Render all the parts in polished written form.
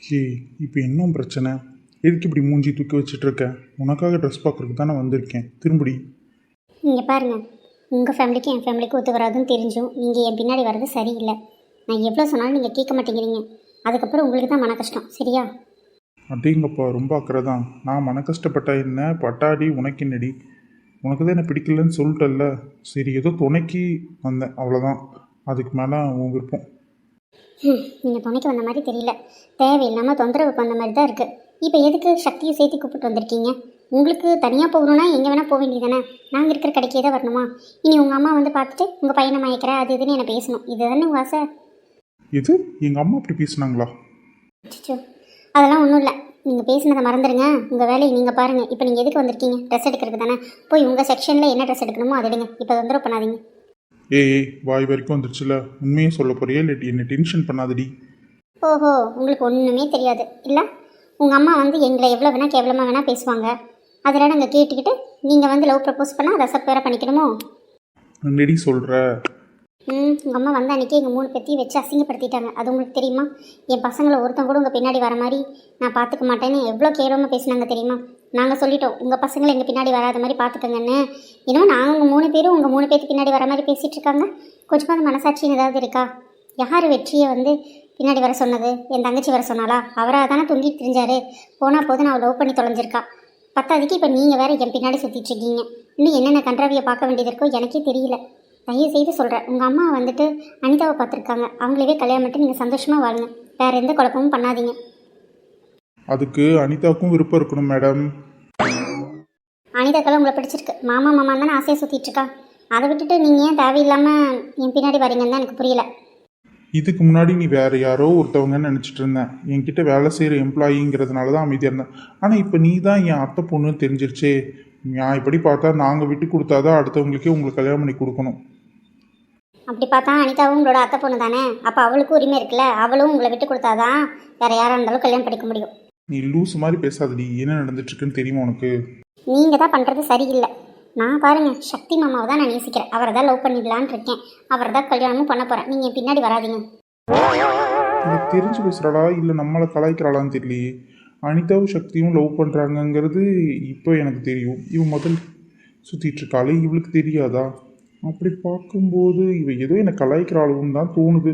ஏய், இப்போ இன்னும் பிரச்சனை? எதுக்கு இப்படி மூஞ்சி தூக்கி வச்சுட்டு இருக்க? உனக்காக ட்ரெஸ் பார்க்குறதுக்கு தானே வந்திருக்கேன். திரும்படி. நீங்கள் பாருங்கள், உங்கள் ஃபேமிலிக்கு என் ஃபேமிலிக்கு ஒத்து வராதுன்னு தெரிஞ்சும் நீங்கள் என் பின்னாடி வர்றது சரியில்லை. நான் எவ்வளோ சொன்னாலும் நீங்கள் கேட்க மாட்டேங்கிறீங்க. அதுக்கப்புறம் உங்களுக்கு தான் மன கஷ்டம், சரியா? அப்படிங்கப்பா, ரொம்ப அக்கறை தான். நான் மன கஷ்டப்பட்டா என்ன, பட்டாடி உனக்கு என்னடி? உனக்கு தான் என்ன பிடிக்கலன்னு சொல்லிட்டல்ல. சரி, ஏதோ துணைக்கு வந்தேன், அவ்வளோதான். அதுக்கு மேலே உன் விருப்பம். நீங்கள் துணைக்கு வந்த மாதிரி தெரியல, தேவையில்லாமல் தொந்தரவுக்கு வந்த மாதிரி தான் இருக்குது. இப்போ எதுக்கு சக்தியை சேர்த்து கூப்பிட்டு வந்திருக்கீங்க? உங்களுக்கு தனியாக போகணுன்னா எங்கே வேணால் போக வேண்டியதானே? நாங்கள் இருக்கிற கடைக்கே தான் வரணுமா? இனி உங்கள் அம்மா வந்து பார்த்துட்டு உங்கள் பையனை மயக்கிற அது இதுன்னு என்னை பேசணும், இது தானே உங்கள் ஆசை? இது எங்கள் அம்மா அப்படி பேசுனாங்களா? அச்சோ, அதெல்லாம் ஒன்றும் இல்லை. நீங்கள் பேசினதை மறந்துடுங்க. உங்கள் வேலையை நீங்கள் பாருங்கள். இப்போ நீங்கள் எதுக்கு வந்திருக்கீங்க? ட்ரெஸ் எடுக்கிறதுக்கு தானே. போய் உங்கள் செக்ஷனில் என்ன ட்ரெஸ் எடுக்கணுமோ அதை எடுங்க. இப்போ தொந்தரவு பண்ணாதீங்க. ஏய், வாய் வரைக்கும் வந்துருச்சுல. உண்மையே சொல்ல போறியா இல்லை என்ன டென்ஷன் பண்ணாதடி? ஓஹோ, உங்களுக்கு ஒன்றுமே தெரியாது இல்லை? உங்கள் அம்மா வந்து எங்களை எவ்வளோ வேணால் கேவலமாக வேணால் பேசுவாங்க. அதெல்லாம் நாங்கள் கேட்டுக்கிட்டு நீங்கள் வந்து லவ் ப்ரப்போஸ் பண்ணால் ரசப் வேறு பண்ணிக்கணுமோ? என்னடி சொல்கிற? உங்கள் அம்மா வந்த அன்றைக்கி எங்கள் 3 பேத்தையும் வச்சு அசிங்கப்படுத்திட்டாங்க. அது உங்களுக்கு தெரியுமா? என் பசங்களை ஒருத்தன் கூட உங்கள் பின்னாடி வர மாதிரி நான் பார்த்துக்க மாட்டேன்னு எவ்வளோ கேவலமாக பேசினாங்க தெரியுமா? நாங்கள் சொல்லிட்டோம், உங்கள் பசங்களை எங்கள் பின்னாடி வராத மாதிரி பார்த்துக்கங்கன்னு. இன்னும் நாங்கள் 3 பேரும் உங்கள் 3 பேருக்கு பின்னாடி வர மாதிரி பேசிகிட்டு இருக்காங்க. கொஞ்சமாவது மனசாட்சின்னு ஏதாவது இருக்கா? யார் வெற்றியை வந்து பின்னாடி வர சொன்னது? என் தங்கச்சி வர சொன்னாலா? அவராக தானே தொங்கிட்டு தெரிஞ்சாரு. போனால் போது நான் லவ் பண்ணி தொலைஞ்சிருக்கா. பத்தாவதுக்கு இப்போ நீங்கள் வேறு என் பின்னாடி சுற்றிட்டு இருக்கீங்க. இன்னும் என்னென்ன கன்றாவியை பார்க்க வேண்டியது இருக்கோ எனக்கே தெரியல. தயவு செய்து சொல்கிறேன், உங்கள் அம்மா வந்துட்டு அனிதாவை பார்த்துருக்காங்க. அவங்களவே கல்யாணம் பண்ணிட்டு நீங்கள் சந்தோஷமாக வாழுங்க. வேறு எந்த குழப்பமும் பண்ணாதீங்க. அதுக்கு அனிதாவுக்கும் விருப்பம் இருக்கணும் மேடம். அனிதாக்கெல்லாம் உங்களை பிடிச்சிருக்கு. மாமா மாமான்னு தானே ஆசையாக சுற்றிட்டு இருக்கா. அதை விட்டுட்டு நீங்கள் ஏன் தேவையில்லாமல் என் பின்னாடி வரீங்கன்னு தான் எனக்கு புரியல. இதுக்கு முன்னாடி நீ வேற யாரோ ஒருத்தவங்கன்னு நினச்சிட்டு இருந்தேன். என்கிட்ட வேலை செய்கிற எம்ப்ளாயிங்கிறதுனால தான் அமைதியாக இருந்தேன். ஆனால் இப்போ நீ தான் என் அத்தை பொண்ணுன்னு தெரிஞ்சிருச்சே. நான் இப்படி பார்த்தா நாங்கள் விட்டு கொடுத்தாதான் அடுத்தவங்களுக்கே உங்களுக்கு கல்யாணம் பண்ணி கொடுக்கணும். அப்படி பார்த்தா அனிதாவும் உங்களோட அத்தை பொண்ணு தானே. அப்போ அவளுக்கும் உரிமை இருக்குல்ல. அவளும் உங்களை விட்டு கொடுத்தாதான் வேறு யாராக இருந்தாலும் கல்யாணம் பண்ணிக்க முடியும். நீ லூஸ் மாதிரி பேசாதடி. என்ன நடந்துட்டு இருக்குன்னு தெரியுமா உனக்கு? நீங்கள் தான் பண்ணுறது சரியில்லை. நான் பாருங்கள், சக்தி மாமாவை தான் நான் நேசிக்கிறேன். அவரை தான் லவ் பண்ணிடலான்னு இருக்கேன். அவரை தான் கல்யாணமும் பண்ண போகிறேன். நீங்கள் பின்னாடி வராதிங்க. எனக்கு தெரிஞ்சு பேசுகிறாளா இல்லை நம்மளை கலாய்க்கிறாளான்னு தெரியலையே. அனிதாவும் சக்தியும் லவ் பண்ணுறாங்கங்கிறது இப்போ எனக்கு தெரியும். இவன் முதல் சுற்றிட்டு இருக்காளே, இவளுக்கு தெரியாதா? அப்படி பார்க்கும்போது இவ ஏதோ என்னை கலாய்க்கிறாளுன்னு தான் தோணுது.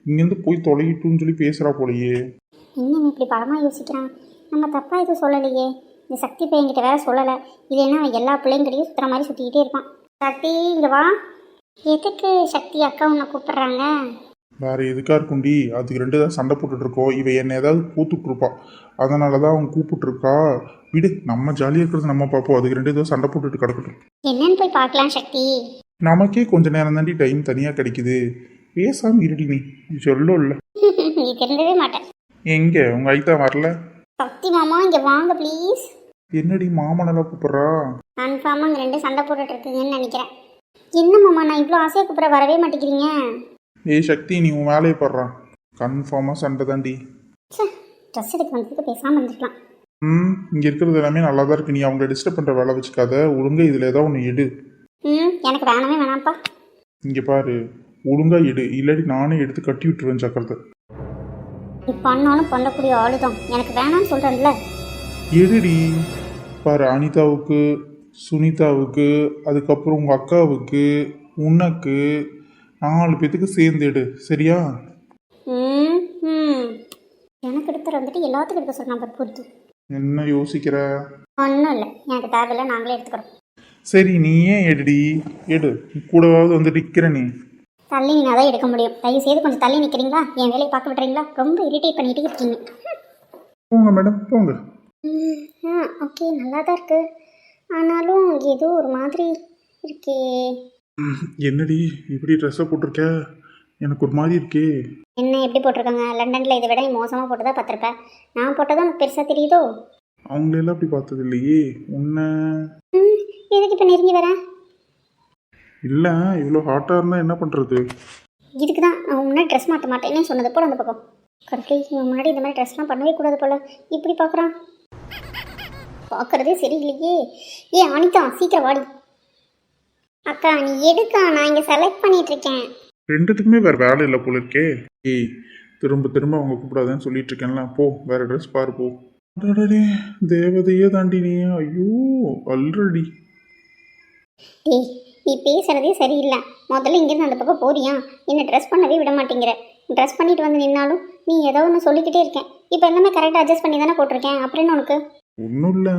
இங்கேருந்து போய் தொலைகிட்டுன்னு சொல்லி பேசுகிறா போலையே. இன்னும் இப்படி படமாக யோசிக்கிறான். நம்ம தப்பாக எதுவும் சொல்லலையே. இந்த சக்தி பையன்கிட்ட வேற சொல்லலை. இல்லைன்னா அவன் எல்லா பிள்ளைங்களையும் சுற்றுற மாதிரி சுற்றிக்கிட்டே இருப்பான். சக்தி இங்கே வா. எதுக்கு சக்தி அக்கா உன்னை கூப்பிட்றாங்க? வேறு எதுக்கா இருக்குண்டி? அதுக்கு 2 தான் சண்டை போட்டுட்ருக்கோம். இவ என்னை ஏதாவது கூத்துட்ருப்பா. அதனால தான் அவன் கூப்பிட்டுருக்கா. விடு, நம்ம ஜாலியாக இருக்கிறது நம்ம பார்ப்போம். அதுக்கு 2 ஏதோ சண்டை போட்டுட்டு கிடக்கட்டும். என்னன்னு போய் பார்க்கலாம் சக்தி. நமக்கே கொஞ்ச நேரம் தாண்டி டைம் தனியாக கிடைக்குது. பேசாமல் இருடி. நீ சொல்லும் இல்லை. நீ தெரிஞ்சவே மாட்டேன். எங்கே உங்கள் ஐத்தா வரல? சக்தி மாமா இங்கே வாங்க ப்ளீஸ். என்னடி மாமனெல்லாம் கூப்பிட்றா? கன்ஃபார்மாக இங்கே 2 சண்டை போட்டுட்டு இருக்குங்கன்னு நினைக்கிறேன். என்ன மாமா, நான் இவ்வளோ ஆசையாக கூப்பிட்ற வரவே மாட்டேங்கிறீங்க? ஏய் சக்தி, நீ உன் வேலையை படுறான். கன்ஃபார்மாக சண்டை தாண்டி. ட்ரெஸ் எடுக்க வந்ததுக்கு பேசாமல் இருந்துக்கலாம். இங்கே இருக்கிறது எல்லாமே நல்லா தான் இருக்கு. நீ அவங்கள டிஸ்டர்ப் பண்ணுற வேலை வச்சுக்காத. ஒழுங்காக இதில் ஏதாவது ஒன்று எடு. எனக்கு வேணவே வேணாம்ப்பா. இங்கே பாரு, ஒழுங்காக எடு. இல்லாட்டி நானே எடுத்து கட்டி விட்டுருவேன் சக்கரத்தை. நீ பண்ணாலும் பண்ணக்கூடிய ஆளு தான். எனக்கு வேணாம்னு சொல்கிறேன்ல. எடுடி. பாரு, அனிதாவுக்கு, சுனிதாவுக்கு, அதுக்கப்புறம் உங்கள் அக்காவுக்கு, உனக்கு 4 பேத்துக்கு சேர்ந்து எடு, சரியா? எனக்கு எடுத்துகிற வந்துட்டு எல்லாத்துக்கும் எடுக்க சொன்ன நம்பர் பொறுத்து. என்ன யோசிக்கிற? ஒன்றும் இல்லை, எனக்கு தேவையில்லை, நாங்களே எடுத்துக்கிறோம். சரி, நீ ஏன் எடுடி. எடு. கூடவாவது வந்து நிற்கிற நீ. தள்ளி நீங்கள் தான் எடுக்க முடியும். தயவு செய்து கொஞ்சம் தள்ளி நிற்கிறீங்களா? என் வேலையை பார்க்க விட்டுறீங்களா? ரொம்ப இரிட்டேட் பண்ணிகிட்டே இருக்கீங்க. போங்க மேடம், போங்க. ஓகே, நல்லா தான் இருக்கு. ஆனாலும் ஏதோ ஒரு மாதிரி இருக்கே. என்னடி இப்படி ட்ரெஸ்ஸை போட்டிருக்க? எனக்கு ஒரு மாதிரி இருக்கே. என்ன எப்படி போட்டிருக்காங்க? லண்டனில் இதை விட மோசமாக போட்டு தான் பார்த்துருப்பேன். நான் போட்டதான் எனக்கு பெருசாக தெரியுதோ? அவங்களெல்லாம் அப்படி பார்த்தது இல்லையே உன்னை. எதுக்கு இப்போ நெருங்கி வரேன்? இல்லை, இவ்வளோ ஹாட்டாக இருந்தால் என்ன பண்ணுறது? இதுக்கு தான் அவன் முன்னாடி ட்ரெஸ் மாற்ற மாட்டேன்னு சொன்னது போல் அந்த பக்கம். கடற்கரை இவன் முன்னாடி இந்த மாதிரி ட்ரெஸ்லாம் பண்ணவே கூடாது போல். இப்படி பார்க்குறான். பார்க்குறதே சரியில்லையே. அனிதா சீக்கிரம் வாடி. அக்கா நீ எடுக்கா, நான் இங்கே செலக்ட் பண்ணிகிட்ருக்கேன். 2த்துக்குமே வேறு வேலை இல்லை போல இருக்கே. ஏய், திரும்ப திரும்ப அவங்க கூப்பிடாதேன்னு சொல்லிட்டு இருக்கேன்ல, போ வேற ட்ரெஸ் பாரு போ. அடடடே, தேவதையே தாண்டி நீ, ஐயோ ஆல்ரெடி. டேய், நீ பேசுகிறதே சரியில்லை. முதல்ல இங்கேருந்து அந்த பக்கம் போறியா? என்னை ட்ரெஸ் பண்ணவே விட மாட்டேங்கிற. ட்ரெஸ் பண்ணிட்டு வந்து நின்னாலும் நீ ஏதோ ஒன்று சொல்லிக்கிட்டே இருக்கேன். இப்போ எல்லாமே கரெக்டாக அட்ஜஸ்ட் பண்ணி தானே போட்டிருக்கேன். அப்படின்னு உனக்கு ஒன்றும் இல்லை,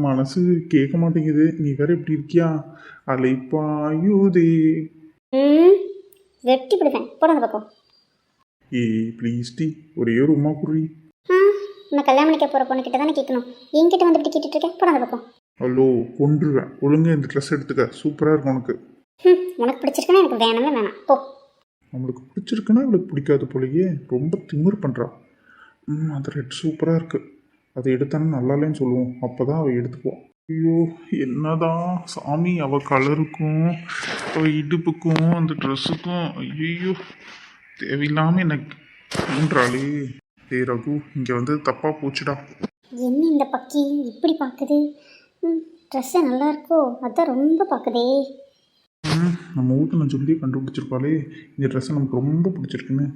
மனசு கேட்க மாட்டேங்குது. நீ வேற இப்படி இருக்கியா, அலைப்பாயுதே. ம் வெட்டி பிடிப்பேன். போட அந்த பக்கம். ஏய் ப்ளீஸ் டி, ஒரே ஒரு உமா குறி. ஆ உன்னை கல்யாணம் பண்ணிக்க போகிற பொண்ணுக்கிட்ட தானே கேட்கணும். என்கிட்ட வந்து இப்படி கேட்டுட்டு இருக்கேன். போட அந்த பக்கம். ஹலோ, கொன்றுவேன். ஒழுங்கா இந்த ட்ரெஸ் எடுத்துக்க, சூப்பராக இருக்கும் உனக்கு. உனக்கு பிடிச்சிருக்குன்னா எனக்கு வேணவே வேணாம். போ. நம்மளுக்கு பிடிச்சிருக்குன்னா அவளுக்கு பிடிக்காது போலயே, ரொம்ப திமிர் பண்ணுறா. அது ரெட் சூப்பராக இருக்குது, அதை எடுத்தானே நல்லாலேன்னு சொல்லுவோம், அப்போ தான் அவள் எடுத்துப்போம். ஐயோ என்னதான் சாமி, அவள் கலருக்கும் அவள் இடுப்புக்கும் அந்த ட்ரெஸ்ஸுக்கும் ஐயோ தேவையில்லாமல் எனக்கு தோன்றாளே. டேய் ரகு, இங்கே வந்து தப்பாக போச்சுடா. என்ன இந்த பக்கி இப்படி பார்க்குது? ட்ரெஸ்ஸு நல்லா இருக்கோ? அதான் ரொம்ப பார்க்குதே. நம்ம வீட்டில் நான் சொல்லி கண்டுபிடிச்சிருப்பாளே இந்த ட்ரெஸ்ஸை நமக்கு ரொம்ப பிடிச்சிருக்குன்னு.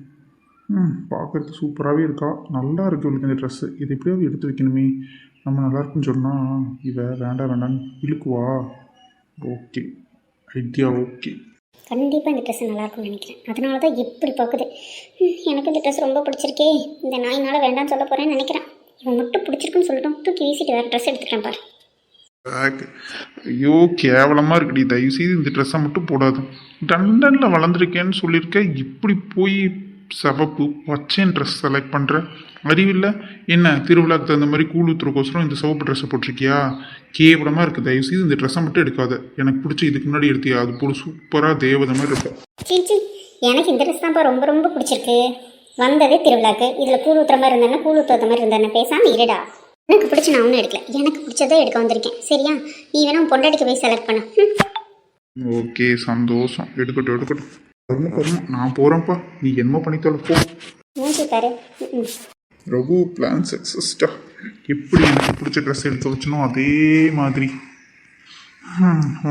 பார்க்குறது சூப்பராகவே இருக்கா, நல்லா இருக்கு இவளுக்கு இந்த ட்ரெஸ்ஸு. இது எப்படியாவது எடுத்து வைக்கணுமே, நம்ம நல்லா இருக்குன்னு சொன்னால் இவ வேண்டாம் வேண்டான்னு இழுக்குவா. Okay, idea okay. கண்டிப்பாக இந்த ட்ரெஸ் நல்லாயிருக்கும்னு நினைக்கிறேன். அதனால தான் எப்படி பார்க்குது. எனக்கு இந்த ட்ரெஸ் ரொம்ப பிடிச்சிருக்கே. இந்த நாயினால் வேண்டாம்னு சொல்ல போகிறேன்னு நினைக்கிறேன். இவன் மட்டும் பிடிச்சிருக்குன்னு சொல்லட்டும், தூக்கி வீசிட்டு வேறு ட்ரெஸ் எடுத்துக்கிறேன் பாரு. பேக், ஐயோ கேவலமாக இருக்குடி, தயவுசெய்து இந்த ட்ரெஸ்ஸை மட்டும் போடாது. லண்டனில் வளர்ந்துருக்கேன்னு சொல்லியிருக்கேன், இப்படி போய் சிவப்பு பச்சைன்னு ட்ரெஸ் செலக்ட் பண்ணுற அறிவில்லை என்ன? திருவிழாக்கு தகுந்த மாதிரி கூழ் ஊற்றுறக்கோசரம் இந்த சிவப்பு ட்ரெஸ்ஸை போட்டிருக்கியா? கேவலமாக இருக்குது. தயவுசெய்து இந்த ட்ரெஸ்ஸை மட்டும் எடுக்காத. எனக்கு பிடிச்ச இதுக்கு முன்னாடி எடுத்தியா, அது போல் சூப்பராக தேவதை மாதிரி இருக்கும். சீச்சி, எனக்கு இந்த ட்ரெஸ் தான்ப்பா ரொம்ப ரொம்ப பிடிச்சிருக்கு. வந்ததே திருவிழாக்கு, இதில் கூழ் ஊற்றுற மாதிரி இருந்தேன்னா கூழ் ஊற்றுற மாதிரி இருந்தேன்னா பேசாமல் இருடா. எனக்கு பிடிச்சி நான் ஒன்றும் எடுக்கல, எனக்கு பிடிச்சதை எடுக்க வந்திருக்கேன். சரியா? நீ வேணா உன் பொண்டாட்டிக்கு போய் செலக்ட் பண்ண. ஓகே சந்தோஷம், எடுக்கட்டும் எடுக்கட்டும். நான் போகிறேன்ப்பா, நீ என்னமோ பண்ணித்தோல போ. மூஞ்சி பாரு. ரகு, பிளான் சக்ஸஸ்டா. எப்படி எனக்கு பிடிச்ச ட்ரெஸ் எடுத்து வச்சனோ அதே மாதிரி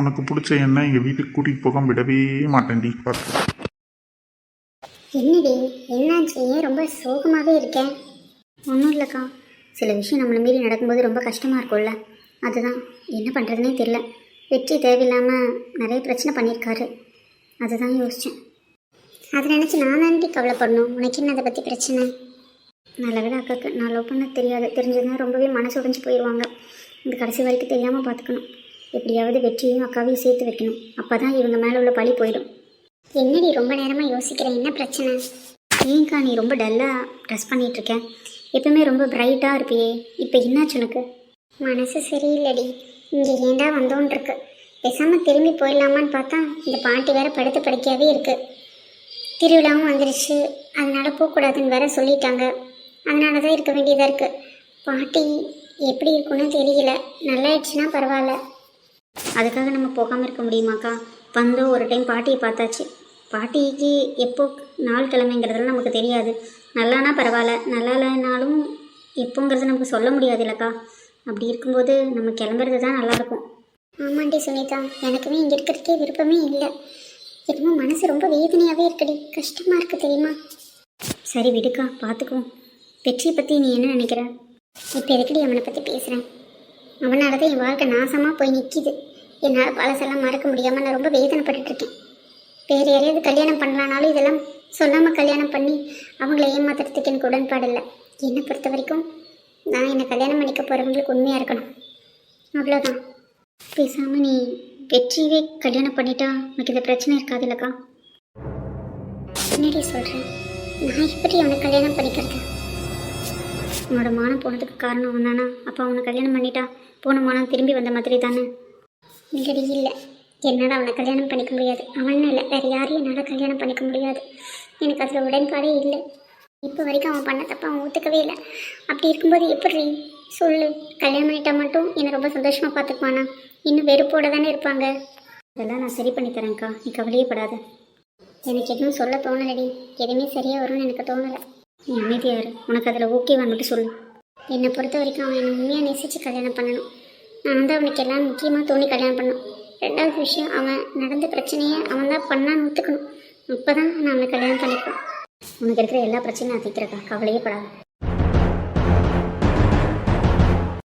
உனக்கு பிடிச்ச என்ன எங்கள் வீட்டுக்கு கூட்டிகிட்டு போகாம விடவே மாட்டேன்டி. பார்த்து என்னடி என்னாச்சு? ஏன் ரொம்ப சோகமாகவே இருக்கேன்? ஒன்றும் இல்லைக்கா, சில விஷயம் நம்மளை மீறி நடக்கும்போது ரொம்ப கஷ்டமாக இருக்கும்ல, அதுதான் என்ன பண்ணுறதுனே தெரில. வெற்றி தேவையில்லாமல் நிறைய பிரச்சனை பண்ணியிருக்காரு, அதுதான் யோசித்தேன். அதை நினச்சி நான் தாண்டி கவலைப்படணும். உனக்கு என்ன அதை பற்றி பிரச்சனை? நல்ல விட அக்காக்கு நான் லவ் பண்ண தெரியாது, தெரிஞ்சதுன்னா ரொம்பவே மனசு உடைஞ்சு போயிடுவாங்க. இந்த கடைசி வரைக்கும் தெரியாமல் பார்த்துக்கணும். எப்படியாவது வெற்றியும் அக்காவையும் சேர்த்து வைக்கணும், அப்போ தான் இவங்க மேலே உள்ள பழி போயிடும். என்னடி ரொம்ப நேரமாக யோசிக்கிறேன், என்ன பிரச்சனை? ஏன்க்கா நீ ரொம்ப டல்லாக ட்ரெஸ் பண்ணிகிட்ருக்கேன்? எப்பவுமே ரொம்ப பிரைட்டாக இருப்பியே, இப்போ என்னாச்சு உனக்கு? மனசு சரியில்லடி, இங்கே ஏண்டா வந்தோன்னு இருக்கு. பேசாமல் திரும்பி போயிடலாமான்னு பார்த்தா இந்த பாட்டி வேற படுத்து படுக்கையாகவே இருக்குது. திருவிழாவும் வந்துடுச்சு, அதனால போகக்கூடாதுன்னு வேற சொல்லிட்டாங்க. அதனால தான் இருக்க வேண்டியதாக இருக்குது. பாட்டி எப்படி இருக்குன்னு தெரியல, நல்லாயிடுச்சுன்னா பரவாயில்ல. அதுக்காக நம்ம போகாமல் இருக்க முடியுமாக்கா? வந்தோம் ஒரு டைம் பாட்டியை பார்த்தாச்சு. பாட்டிக்கு எப்போ நாள் கிழமைங்கிறதுலாம் நமக்கு தெரியாது. நல்லானா பரவாயில்ல, நல்லா இல்லைனாலும் எப்போங்கிறது நமக்கு சொல்ல முடியாது இல்லைக்கா? அப்படி இருக்கும்போது நம்ம கிளம்புறது தான் நல்லாயிருக்கும். ஆமாண்டி சுனிதா, எனக்குமே இங்கே இருக்கிறதுக்கே விருப்பமே இல்லை. எப்பவுமே மனசு ரொம்ப வேதனையாகவே இருக்குடி, கஷ்டமாக இருக்குது தெரியுமா? சரி விடுக்கா, பார்த்துக்குவோம். வெற்றியை பற்றி நீ என்ன நினைக்கிற? இப்போ எதுக்கடி அவனை பற்றி பேசுகிறேன்? அவனால தான் என் வாழ்க்கை நாசமாக போய் நிற்கிது. என்னால் பழசெல்லாம் மறக்க முடியாமல் நான் ரொம்ப வேதனைப்பட்டுருக்கேன். வேறு யாரையாவது கல்யாணம் பண்ணலானாலும் இதெல்லாம் சொல்லாமல் கல்யாணம் பண்ணி அவங்கள ஏமாத்துறதுக்கு எனக்கு உடன்பாடு இல்லை. என்னை பொறுத்த வரைக்கும் நான் என்னை கல்யாணம் பண்ணிக்க போகிறவங்களுக்கு உண்மையாக இருக்கணும், அவ்வளோதான். பேசாமல் நீ வெற்றியவே கல்யாணம் பண்ணிட்டா உனக்கு இந்த பிரச்சனை இருக்காது இல்லைக்கா? என்னடி சொல்கிறேன்? நான் எப்படி அவனை கல்யாணம் பண்ணிக்கிறது? உன்னோட மானம் போனதுக்கு காரணம் அவன் தானா? அப்போ அவனை கல்யாணம் பண்ணிட்டா போன மானம் திரும்பி வந்த மாதிரி தானே? இல்லடி இல்லை, என்னால் அவனை கல்யாணம் பண்ணிக்க முடியாது. அவனும் இல்லை, வேறு யாரையும் என்னால் கல்யாணம் பண்ணிக்க முடியாது. எனக்கு அதில் உடன்பாடே இல்லை. இப்போ வரைக்கும் அவன் பண்ண தப்ப அவன் ஒத்துக்கவே இல்லை. அப்படி இருக்கும்போது எப்படி சொல்லு? கல்யாணம் பண்ணிட்டா மட்டும் என்னை ரொம்ப சந்தோஷமாக பார்த்துக்குவானா? இன்னும் வெறுப்போடு தானே இருப்பாங்க. அதெல்லாம் நான் சரி பண்ணி தரேன்க்கா, நீ கவலையே படாத. எனக்கு எதுவும் சொல்ல தோணலடி, எதுவுமே சரியாக வரும்னு எனக்கு தோணலை. நீ அமைதியாரு, உனக்கு அதில் ஓகேவா மட்டும் சொல்லு. என்னை பொறுத்த வரைக்கும் அவன் என்னை உண்மையாக நேசித்து கல்யாணம் பண்ணணும். நான் வந்து அவனுக்கு எல்லாம் முக்கியமாக தோணி கல்யாணம் பண்ணணும். ரெண்டாவது விஷயம், அவன் நடந்த பிரச்சனையை அவன் தான் பண்ணான்னு ஒத்துக்கணும். அப்போ தான் நான் அவனை கல்யாணம் பண்ணிப்பேன். உனக்கு இருக்கிற எல்லா பிரச்சனையும் நான் தீர்க்கிறக்கா, கவலையே படாத.